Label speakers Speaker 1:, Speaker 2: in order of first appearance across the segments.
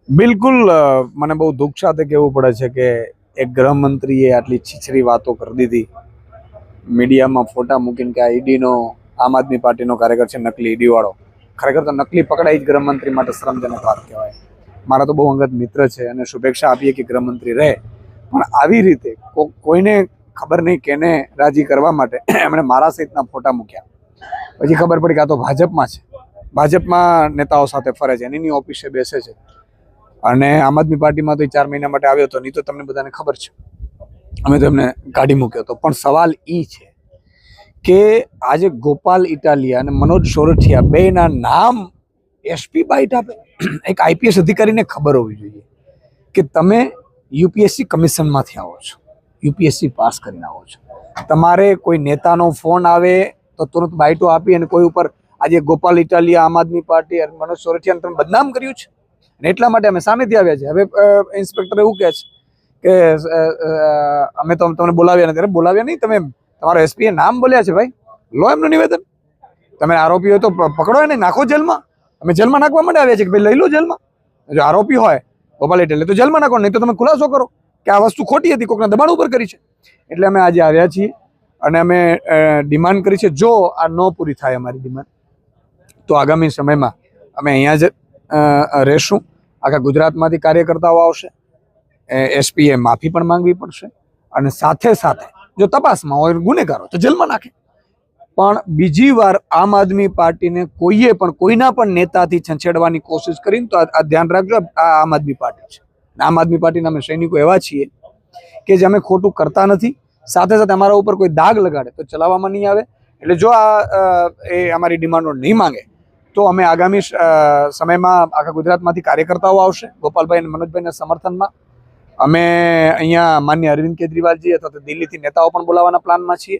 Speaker 1: બિલકુલ મને બહુ દુઃખ સાથે કહેવું પડે છે કે એક ગૃહમંત્રીએ આટલી છીછરી વાતો કરી દીધી, મીડિયામાં ફોટા મૂકીને કે આ ઈડીનો આમ આદમી પાર્ટીનો કાર્યકર છે, નકલી ઈડી વાળો. ખરેખર તો નકલી પકડાઈ જ ગૃહમંત્રી માટે શરમજનક વાત કહેવાય. મારા તો બહુ અંગત મિત્ર છે અને શુભેચ્છા આપીએ કે ગૃહમંત્રી રહે, પણ આવી રીતે કોઈને ખબર નહીં કેને રાજી કરવા માટે એમણે મારા સહિતના ફોટા મૂક્યા. પછી ખબર પડી કે આ તો ભાજપમાં છે, ભાજપમાં નેતાઓ સાથે ફરે છે, એની ઓફિસે બેસે છે. અને આમ આદમી પાર્ટીમાં તો 4 મહિના માટે આવ્યો હતો, નહીં તો તમને બધાને ખબર છે, અમે તો એમને કાઢી મૂક્યો હતો. પણ સવાલ એ છે કે આજે ગોપાલ ઇટાલિયા અને મનોજ સોરઠિયા બેના નામ એસપી બાઇટ આપે. એક આઈપીએસ અધિકારીને ખબર હોવી જોઈએ કે તમે યુપીએસસી કમિશનમાંથી આવો છો, યુપીએસસી પાસ કરીને આવો છો, તમારે કોઈ નેતાનો ફોન આવે તો તુરંત બાઇટો આપી અને કોઈ ઉપર આજે ગોપાલ ઇટાલિયા આમ આદમી પાર્ટી અને મનોજ સોરઠિયાને તમે બદનામ કર્યું છે. અને એટલા માટે અમે સામેથી આવ્યા છીએ. હવે ઇન્સ્પેક્ટર એવું કહે છે કે અમે તો તમને બોલાવ્યા નથી. બોલાવ્યા નહીં, તમે તમારા એસપીએ નામ બોલ્યા છે ભાઈ, લો એમનું નિવેદન. તમે આરોપી હોય તો પકડો એને, નાખો જેલમાં. અમે જેલમાં નાખવા માટે આવ્યા છીએ કે ભાઈ લઈ લો જેલમાં. જો આરોપી હોય ગોપાલ ઇટાલિયા તો જેલમાં નાખો, નહીં તો તમે ખુલાસો કરો કે આ વસ્તુ ખોટી હતી, કોઈકના દબાણ ઉપર કરી છે. એટલે અમે આજે આવ્યા છીએ અને અમે ડિમાન્ડ કરી છે. જો આ ન પૂરી થાય અમારી ડિમાન્ડ, તો આગામી સમયમાં અમે અહીંયા જ રહેશું. આખા ગુજરાતમાંથી કાર્યકર્તાઓ આવશે, એસપીએ માફી પણ માંગવી પડશે અને સાથે સાથે જો તપાસમાં હોય ગુનેગારો તો જેલમાં નાખે. પણ બીજી વાર આમ આદમી પાર્ટીને કોઈએ પણ કોઈના પણ નેતાથી છંછેડવાની કોશિશ કરીને તો આ ધ્યાન રાખજો, આ આમ આદમી પાર્ટી છે. આમ આદમી પાર્ટીના અમે સૈનિકો એવા છીએ કે જે અમે ખોટું કરતા નથી, સાથે સાથે અમારા ઉપર કોઈ દાગ લગાડે તો ચલાવવામાં નહીં આવે. એટલે જો એ અમારી ડિમાન્ડો નહીં માંગે તો અમે આગામી સમયમાં આખા ગુજરાતમાંથી કાર્યકર્તાઓ આવશે ગોપાલભાઈ અને મનોજભાઈના સમર્થનમાં. અમે અહીંયા માન્ય અરવિંદ કેજરીવાલજી અથવા તો દિલ્હીથી નેતાઓ પણ બોલાવવાના પ્લાનમાં છીએ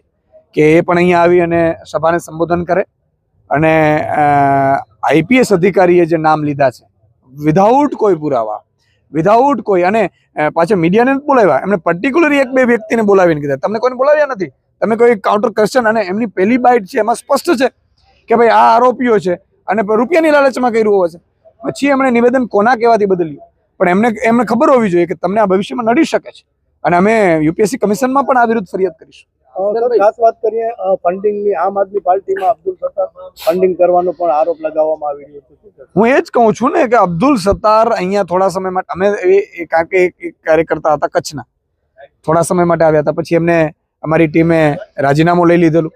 Speaker 1: કે એ પણ અહીંયા આવી અને સભાને સંબોધન કરે. અને આઈપીએસ અધિકારીએ જે નામ લીધા છે વિધાઉટ કોઈ પુરાવા, વિધાઉટ કોઈ, અને પાછા મીડિયાને જ બોલાવ્યા, એમણે પર્ટિક્યુલરલી 1-2 વ્યક્તિને બોલાવીને કીધા, તમને કોઈને બોલાવ્યા નથી. તમે કોઈ કાઉન્ટર ક્વેશ્ચન, અને એમની પહેલી બાઇટ છે એમાં સ્પષ્ટ છે કે ભાઈ આ આરોપીઓ છે અને રૂપિયાની લાલચમાં કર્યું હોય છે. પછી એમણે નિવેદન કોના કહેવાથી બદલ્યું, પણ એમને ખબર હોવી જોઈએ કે તમને આ ભવિષ્યમાં નડી શકે છે. અને અમે યુપીએસસી કમિશનમાં પણ આ વિરુદ્ધ ફરિયાદ કરીશું.
Speaker 2: ખાસ વાત કરીએ ફંડિંગની, આમ આદમી પાર્ટીમાં અબ્દુલ સત્તાર ફંડિંગ કરવાનો પણ આરોપ લગાવવામાં આવી રહ્યો છે.
Speaker 1: હું એ જ કહું છું ને કે અબ્દુલ સત્તાર અહીંયા થોડા સમય માટે, અમે કારણ કે એક કાર્યકર્તા હતા કચ્છના, થોડા સમય માટે આવ્યા હતા, પછી એમને અમારી ટીમે રાજીનામું લઈ લીધેલું.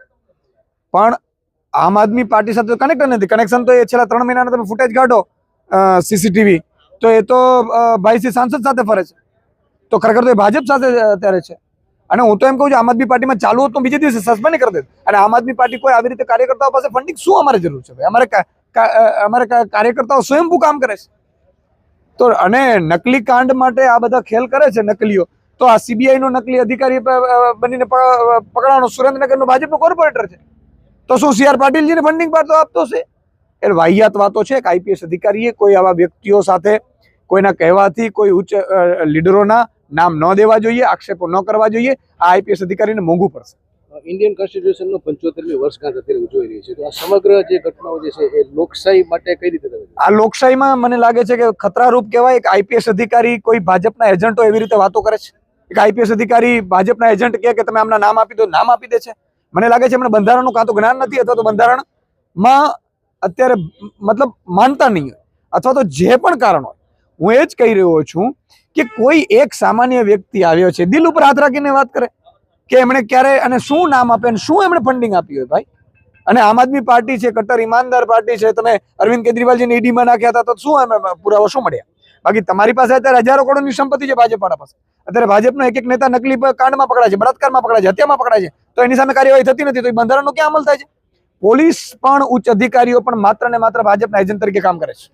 Speaker 1: પણ આમ આદમી પાર્ટી સાથે કનેક્ટ નથી. કનેક્શન તો એ છેલ્લા 3 મહિનાના તમે ફૂટેજ કાઢો સીસીટીવી, તો એ તો ભાઈસી સાંસદ સાથે ફરે છે. તો ખરેખર તો એ ભાજપ સાથે અત્યારે છે. અને હું તો એમ કહું છું આમ આદમી પાર્ટીમાં ચાલુ હોત તો બીજે દિવસે સસ્પેન્ડ કરી દે. અને આમ આદમી પાર્ટી કોઈ આવી રીતે કાર્યકર્તાઓ પાસે ફંડિંગ શું અમારે જરૂર છે ભાઈ? અમારે કાર્યકર્તાઓ સ્વયંભૂ કામ કરે છે. તો અને નકલી કાંડ માટે આ બધા ખેલ કરે છે નકલીઓ. તો આ સીબીઆઈ નો નકલી અધિકારી બનીને પકડાનો સુરેન્દ્રનગરનો ભાજપનો કોર્પોરેટર છે. તો શું CR પાટીલજીને ફંડિંગ પાડતો આપતો છે? એટલે વાહિયાત વાતો છે. આઈપીએસ અધિકારીએ કોઈ આવા વ્યક્તિઓ સાથે કોઈના કહેવાથી કોઈ ઉચ્ચ લીડરોના નામ ન દેવા જોઈએ, આક્ષેપો ન કરવા જોઈએ. આ આઈપીએસ અધિકારીને મોંઘું પડશે.
Speaker 2: ઇન્ડિયન કોન્સ્ટિટ્યુશનનો 75મી વર્ષગાંઠ અત્યારે ઉજવાઈ રહી છે, તો આ સમગ્ર જે ઘટનાઓ જે છે એ લોકશાહી માટે કઈ રીતે
Speaker 1: આ લોકશાહીમાં મને લાગે છે કે ખતરારૂપ કહેવાય. એક આઈપીએસ અધિકારી કોઈ ભાજપના એજન્ટો એવી રીતે વાતો કરે છે. એક આઈપીએસ અધિકારી ભાજપના એજન્ટ કહે કે તમે આમના નામ આપી દો, નામ આપી દે છે. મને લાગે છે એમને બંધારણનું કાં તો જ્ઞાન નથી અથવા તો બંધારણમાં અત્યારે મતલબ માનતા નહીં હોય, અથવા તો જે પણ કારણ હોય. હું એ જ કહી રહ્યો છું કે કોઈ એક સામાન્ય વ્યક્તિ આવ્યો છે, દિલ ઉપર હાથ રાખીને વાત કરે કે એમણે ક્યારે અને શું નામ આપે અને શું એમણે ફંડિંગ આપી હોય ભાઈ. અને આમ આદમી પાર્ટી છે, કટ્ટર ઈમાનદાર પાર્ટી છે. તમે અરવિંદ કેજરીવાલજીને ઈડીમાં નાખ્યા હતા તો શું એમ પુરાવા શું મળ્યા? બાકી તમારી પાસે અત્યારે હજારો કરોડની સંપત્તિ છે ભાજપવાળા પાસે. અત્યારે ભાજપનો એક નેતા નકલી કાંડમાં પકડાય છે, બળાત્કારમાં પકડાય છે, હત્યામાં પકડાય છે, તો એની સામે કાર્યવાહી થતી નથી. તો એ બંધારણનો ક્યાં અમલ થાય છે? પોલીસ પણ, ઉચ્ચ અધિકારીઓ પણ માત્ર ને માત્ર ભાજપના એજન્ટ તરીકે કામ કરે છે.